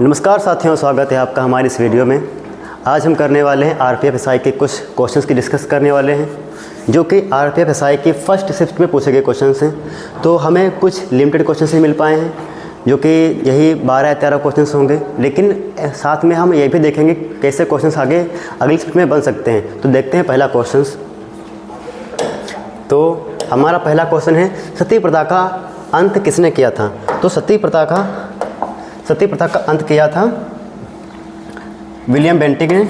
नमस्कार साथियों, स्वागत है आपका हमारी इस वीडियो में। आज हम करने वाले हैं आरपीएफ एसआई के कुछ क्वेश्चंस की डिस्कस करने वाले हैं, जो कि आरपीएफ एसआई की फर्स्ट शिफ्ट में पूछे गए क्वेश्चंस हैं। तो हमें कुछ लिमिटेड क्वेश्चंस ही मिल पाए हैं, जो कि यही 12 या 13 क्वेश्चंस होंगे, लेकिन साथ में हम ये भी देखेंगे कैसे क्वेश्चंस आगे अगली शिफ्ट में बन सकते हैं। तो देखते हैं पहला क्वेश्चंस। तो हमारा पहला क्वेश्चन है, सती प्रथा का अंत किसने किया था? तो सती प्रथा का अंत किया था विलियम बेंटिक ने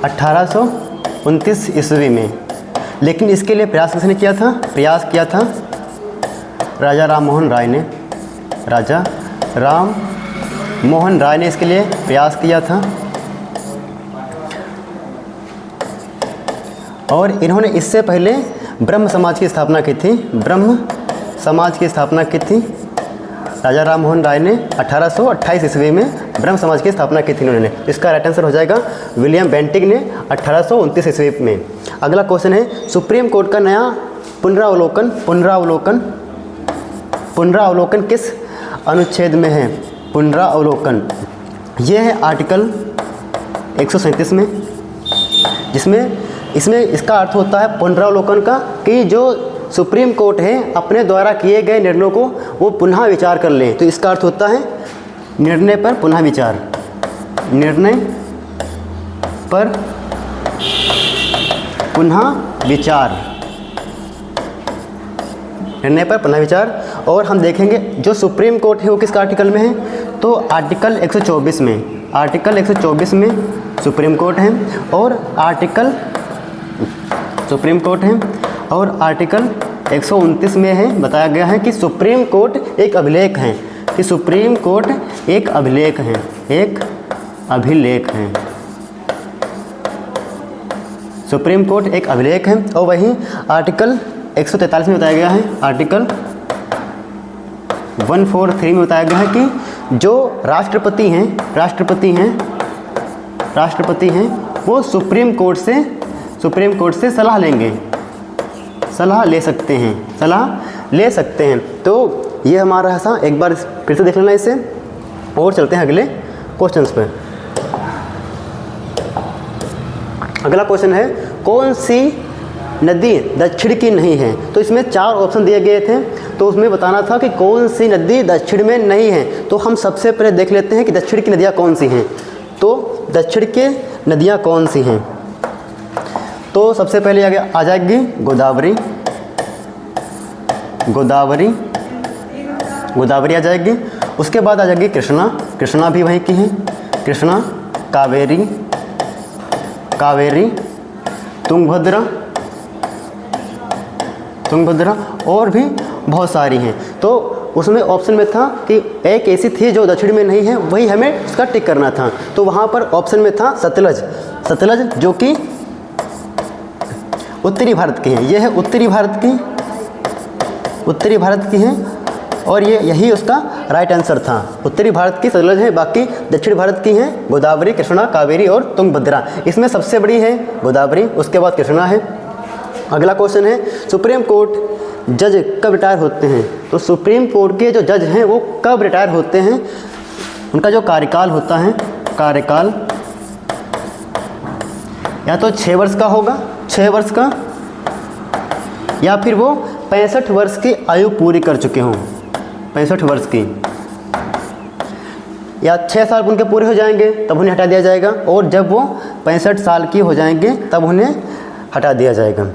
1829 ईस्वी में। लेकिन इसके लिए प्रयास किसने किया था? प्रयास किया था राजा राम मोहन राय ने इसके लिए प्रयास किया था। और इन्होंने इससे पहले ब्रह्म समाज की स्थापना की थी। राजा राम मोहन राय ने 1828 ईस्वी में ब्रह्म समाज की स्थापना की थी इन्होंने। इसका राइट आंसर हो जाएगा विलियम बेंटिक ने 1829 ईस्वी में। अगला क्वेश्चन है, सुप्रीम कोर्ट का नया पुनरावलोकन किस अनुच्छेद में है? पुनरावलोकन ये है आर्टिकल 137 में, इसमें इसका अर्थ होता है पुनरावलोकन का कि जो सुप्रीम कोर्ट है अपने द्वारा किए गए निर्णयों को वो पुनः विचार कर लें। तो इसका अर्थ होता है निर्णय पर पुनः विचार। और हम देखेंगे जो सुप्रीम कोर्ट है वो किस आर्टिकल में है? तो आर्टिकल 124 में। आर्टिकल 124 में सुप्रीम कोर्ट है, और आर्टिकल 129 में है बताया गया है कि सुप्रीम कोर्ट एक अभिलेख है, सुप्रीम कोर्ट एक अभिलेख है। और वहीं आर्टिकल 143 में बताया गया है, आर्टिकल 143 में बताया गया है कि जो राष्ट्रपति हैं वो सुप्रीम कोर्ट से सलाह ले सकते हैं। तो ये हमारा ऐसा एक बार फिर से देख लेना इसे, और चलते हैं अगले क्वेश्चंस पे। अगला क्वेश्चन है, कौन सी नदी दक्षिण की नहीं है? तो इसमें 4 ऑप्शन दिए गए थे, तो उसमें बताना था कि कौन सी नदी दक्षिण में नहीं है। तो हम सबसे पहले देख लेते हैं कि दक्षिण की नदियाँ कौन सी हैं। तो दक्षिण की नदियाँ कौन सी हैं? तो सबसे पहले आगे आ जाएगी गोदावरी आ जाएगी। उसके बाद आ जाएगी कृष्णा भी वहीं की है, कृष्णा, कावेरी, तुंगभद्रा और भी बहुत सारी हैं। तो उसमें ऑप्शन में था कि एक ऐसी थी जो दक्षिण में नहीं है, वही हमें उसका टिक करना था। तो वहाँ पर ऑप्शन में था सतलज जो कि उत्तरी भारत की है। यह है उत्तरी भारत की है, और यही उसका राइट आंसर था। उत्तरी भारत की सतलज है, बाकी दक्षिण भारत की हैं गोदावरी, कृष्णा, कावेरी और तुंगभद्रा। इसमें सबसे बड़ी है गोदावरी, उसके बाद कृष्णा है। अगला क्वेश्चन है, सुप्रीम कोर्ट जज कब रिटायर होते हैं? तो सुप्रीम कोर्ट के जो जज हैं वो कब रिटायर होते हैं? उनका जो कार्यकाल होता है, या तो 6 वर्ष का होगा, 6 वर्ष का, या फिर वो 65 वर्ष की आयु पूरी कर चुके हों, 65 वर्ष की, या 6 साल उनके पूरे हो जाएंगे तब उन्हें हटा दिया जाएगा, और जब वो 65 साल की हो जाएंगे तब उन्हें हटा दिया जाएगा।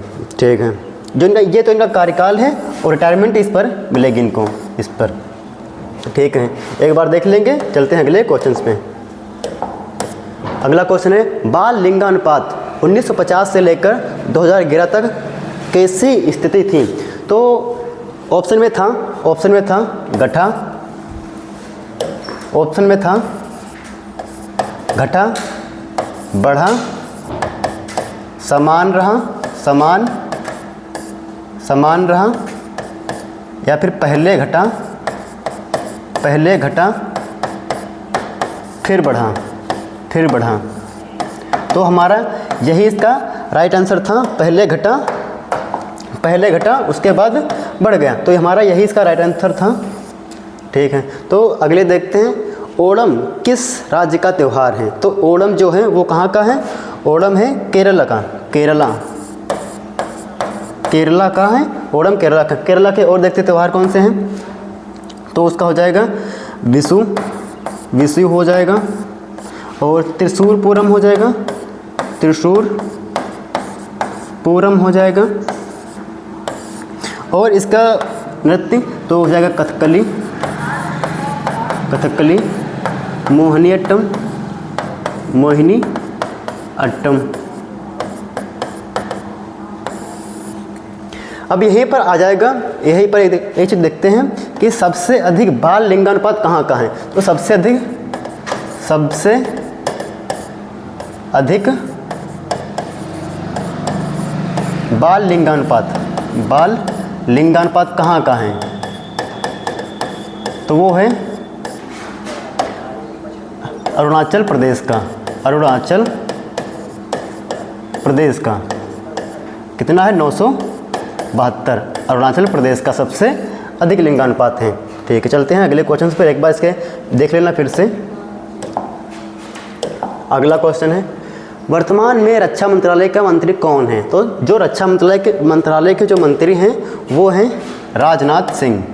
ठीक है, जो इनका कार्यकाल है, और रिटायरमेंट इस पर मिलेगी इनको, इस पर। ठीक है, एक बार देख लेंगे, चलते हैं अगले क्वेश्चंस पे। अगला क्वेश्चन है, बाल लिंगानुपात 1950 से लेकर 2011 तक कैसी स्थिति थी? तो ऑप्शन में था घटा, बढ़ा, समान रहा, या फिर पहले घटा फिर बढ़ा। तो हमारा यही इसका राइट आंसर था, पहले घटा पहले घटा उसके बाद बढ़ गया, तो हमारा यही इसका राइट आंसर था। ठीक है, तो अगले देखते हैं, ओणम किस राज्य का त्यौहार है? तो ओणम जो है वो कहाँ का है? ओणम है केरला का, केरला का है ओणम, केरला का। केरला के और देखते त्यौहार कौन से हैं, तो उसका हो जाएगा विशु हो जाएगा, और त्रिशूल पूरम हो जाएगा, त्रिशूल पूरम हो जाएगा, और इसका नृत्य तो हो जाएगा कथकली, मोहिनी अट्टम। अब यहीं पर आ जाएगा, यहीं पर एक चीज़ देखते हैं कि सबसे अधिक बाल लिंगानुपात कहाँ का है? तो सबसे अधिक बाल लिंगानुपात कहाँ का है? तो वो है अरुणाचल प्रदेश का। कितना है? 972। अरुणाचल प्रदेश का सबसे अधिक लिंगानुपात है। ठीक है, चलते हैं अगले क्वेश्चन पर, एक बार इसके देख लेना फिर से। अगला क्वेश्चन है, वर्तमान में रक्षा मंत्रालय का मंत्री कौन है? तो जो रक्षा मंत्रालय के जो मंत्री हैं वो हैं राजनाथ सिंह,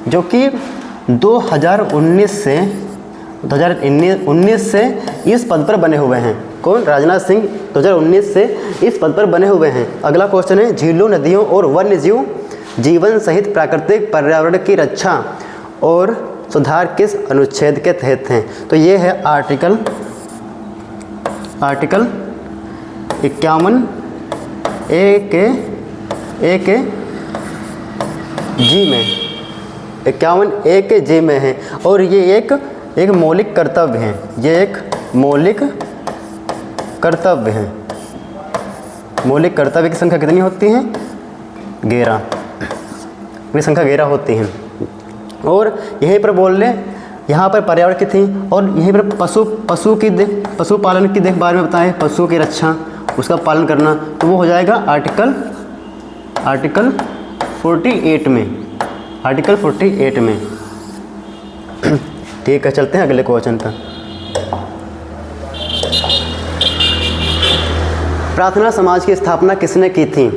जो कि 2019 से इस पद पर बने हुए हैं। कौन? राजनाथ सिंह 2019 से इस पद पर बने हुए हैं। अगला क्वेश्चन है, झीलों, नदियों और वन्य जीवन सहित प्राकृतिक पर्यावरण की रक्षा और सुधार किस अनुच्छेद के तहत हैं? तो ये है आर्टिकल 51 ए के जी में, 51 ए के जी में है, और ये एक मौलिक कर्तव्य है। ये एक मौलिक कर्तव्य है। मौलिक कर्तव्य की संख्या कितनी होती है? 11 की संख्या 11 होती है। और यहीं पर बोल लें, यहाँ पर पर्यावरण की थी, और यहीं पर पशुपालन की बारे में बताएं, पशुओं की रक्षा, उसका पालन करना, तो वो हो जाएगा आर्टिकल 48 में। ठीक है, चलते हैं अगले क्वेश्चन पर। प्रार्थना समाज की स्थापना किसने की थी?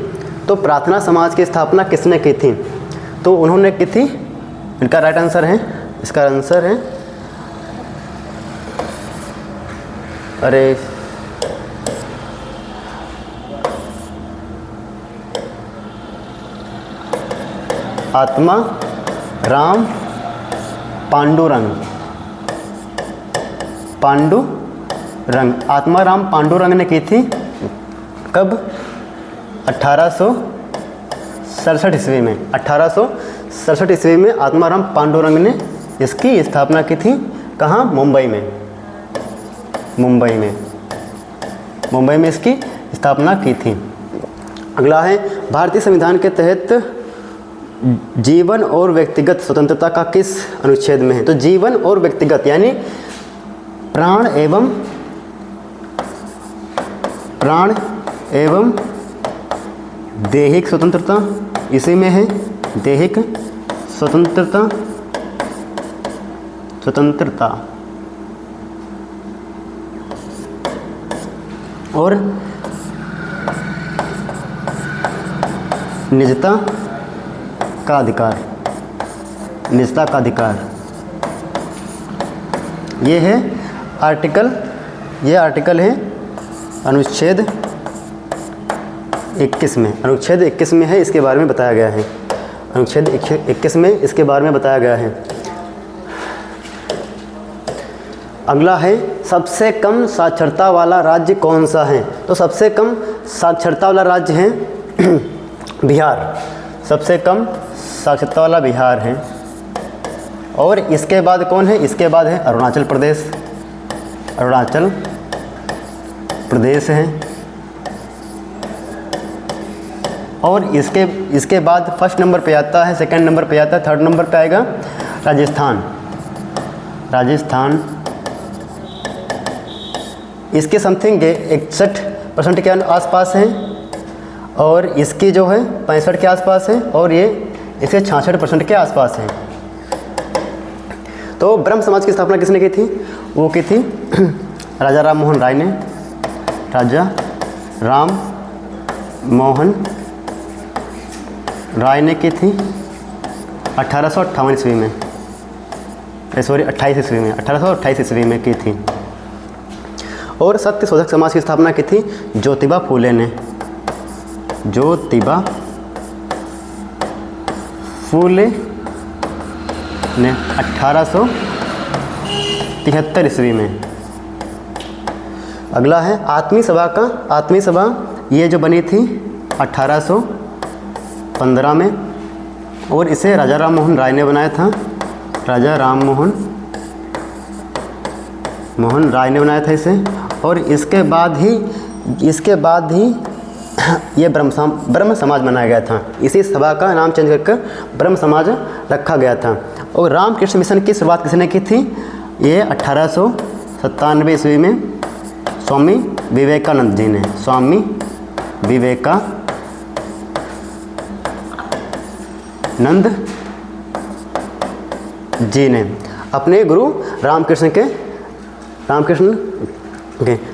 तो प्रार्थना समाज की स्थापना किसने की थी? तो उन्होंने की थी, इनका राइट आंसर है, इसका आंसर है, अरे आत्मा राम पांडुरंग, आत्माराम पांडुरंग ने की थी। कब? 1867 ईस्वी में। 1867 ईस्वी में आत्माराम पांडुरंग ने इसकी स्थापना की थी। कहाँ? मुंबई में इसकी स्थापना की थी। अगला है, भारतीय संविधान के तहत जीवन और व्यक्तिगत स्वतंत्रता का किस अनुच्छेद में है? तो जीवन और व्यक्तिगत यानी प्राण एवं दैहिक स्वतंत्रता, इसी में है दैहिक स्वतंत्रता और निजता का अधिकार। ये है आर्टिकल, ये आर्टिकल है अनुच्छेद 21 में। अनुच्छेद 21 में है, इसके बारे में बताया गया है। अनुच्छेद 21 में इसके बारे में बताया गया है। अगला है, सबसे कम साक्षरता वाला राज्य कौन सा है? तो सबसे कम साक्षरता वाला राज्य है बिहार। सबसे कम साक्षरता वाला बिहार है। और इसके बाद कौन है? इसके बाद है अरुणाचल प्रदेश है। और इसके बाद फर्स्ट नंबर पे आता है, सेकंड नंबर पे आता है, थर्ड नंबर पे आएगा राजस्थान। इसके समथिंग 61% के आसपास हैं और इसकी जो है 65 के आसपास है और ये इसके 66% के आसपास है। तो ब्रह्म समाज की स्थापना किसने की थी? वो की थी राजा राम मोहन राय ने। राजा राम मोहन राय ने की थी 1858 ईस्वी में, सॉरी 28 ईस्वी में, 1828 ईस्वी में की थी। और सत्य शोधक समाज की स्थापना की थी ज्योतिबा फूले ने। ज्योतिबा फूले ने 1873 ईस्वी में। अगला है आत्मी सभा का। आत्मी सभा ये जो बनी थी 1815 में और इसे राजा राम मोहन राय ने बनाया था। राजा राम मोहन राय ने बनाया था इसे। और इसके बाद ही ये ब्रह्म समाज बनाया गया था। इसी सभा का नाम चेंज करके ब्रह्म समाज रखा गया था। और रामकृष्ण मिशन की शुरुआत किसने की थी? ये 1897 ईस्वी में स्वामी विवेकानंद जी ने। स्वामी विवेकानंद जी ने अपने गुरु रामकृष्ण के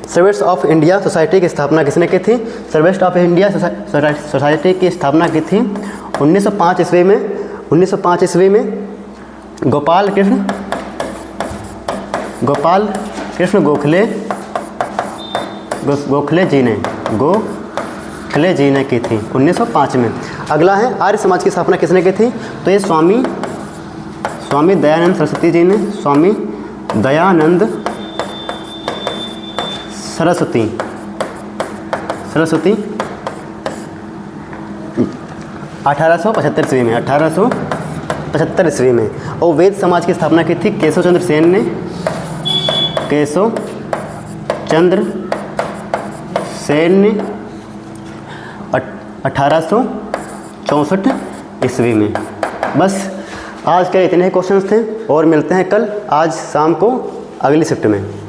सर्वेंट्स ऑफ इंडिया सोसाइटी की स्थापना किसने की थी? सर्वेंट्स ऑफ इंडिया सोसाइटी की स्थापना की थी 1905 ईस्वी में। 1905 ईस्वी में गोपाल कृष्ण गोखले जी ने की थी 1905 में। अगला है आर्य समाज की स्थापना किसने की थी? तो ये स्वामी दयानंद सरस्वती जी ने। स्वामी दयानंद सरस्वती 1875 ईस्वी में। 1875 ईस्वी में। और वेद समाज की स्थापना की थी केशव चंद्र सेन ने। केशव चंद्र सेन ने 1864 ईस्वी में। बस आज के इतने ही क्वेश्चंस थे और मिलते हैं कल आज शाम को अगली शिफ्ट में।